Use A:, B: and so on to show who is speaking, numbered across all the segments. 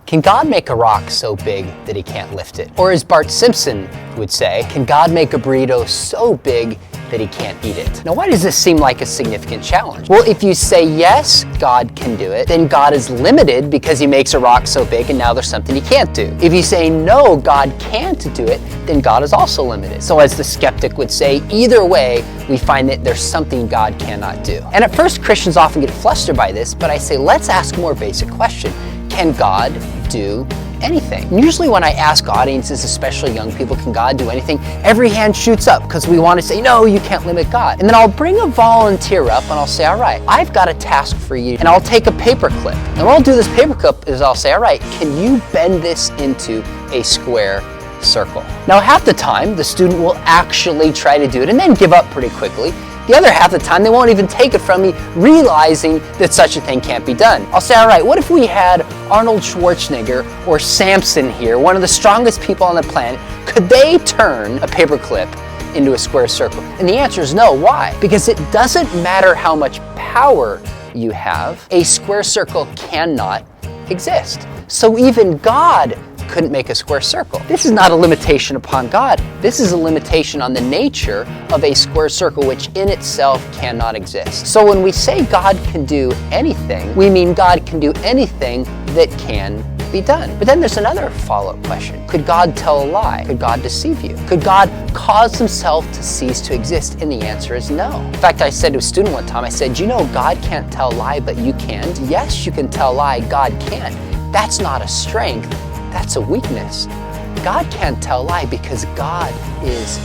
A: Can God make a rock so big that he can't lift it? Or as Bart Simpson would say, can God make a burrito so big that he can't eat it? Now, why does this seem like a significant challenge? Well, if you say yes, God can do it, then God is limited because he makes a rock so big and now there's something he can't do. If you say no, God can't do it, then God is also limited. So as the skeptic would say, either way, we find that there's something God cannot do. And at first, Christians often get flustered by this, but I say, let's ask a more basic question. Can God do anything? And usually when I ask audiences, especially young people, can God do anything? Every hand shoots up because we want to say, no, you can't limit God. And then I'll bring a volunteer up and I'll say, all right, I've got a task for you. And I'll take a paper clip. And what I'll do this paper clip is I'll say, all right, can you bend this into a square circle? Now, half the time, the student will actually try to do it and then give up pretty quickly. The other half of the time, they won't even take it from me, realizing that such a thing can't be done. I'll say, all right, what if we had Arnold Schwarzenegger or Samson here, one of the strongest people on the planet? Could they turn a paperclip into a square circle? And the answer is no. Why? Because it doesn't matter how much power you have, a square circle cannot exist. So even God couldn't make a square circle. This is not a limitation upon God. This is a limitation on the nature of a square circle, which in itself cannot exist. So when we say God can do anything, we mean God can do anything that can be done. But then there's another follow-up question. Could God tell a lie? Could God deceive you? Could God cause himself to cease to exist? And the answer is no. In fact, I said to a student one time, I said, you know, God can't tell a lie, but you can. Yes, you can tell a lie, God can't. That's not a strength. That's a weakness. God can't tell a lie because God is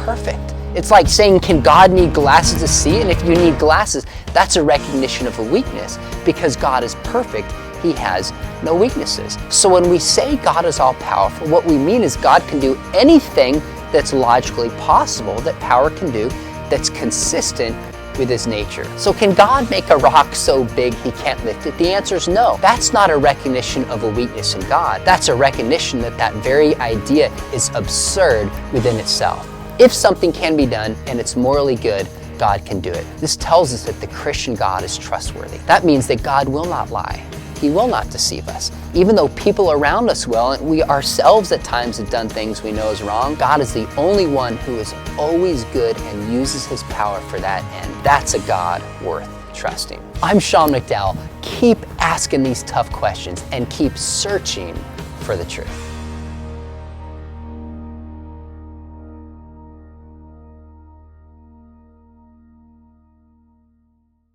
A: perfect. It's like saying, can God need glasses to see? And if you need glasses, that's a recognition of a weakness. Because God is perfect, he has no weaknesses. So when we say God is all-powerful, what we mean is God can do anything that's logically possible, that power can do, that's consistent with his nature. So can God make a rock so big he can't lift it? The answer is no. That's not a recognition of a weakness in God. That's a recognition that that very idea is absurd within itself. If something can be done and it's morally good, God can do it. This tells us that the Christian God is trustworthy. That means that God will not lie. He will not deceive us. Even though people around us will, and we ourselves at times have done things we know is wrong, God is the only one who is always good and uses his power for that end. That's a God worth trusting. I'm Sean McDowell. Keep asking these tough questions and keep searching for the truth.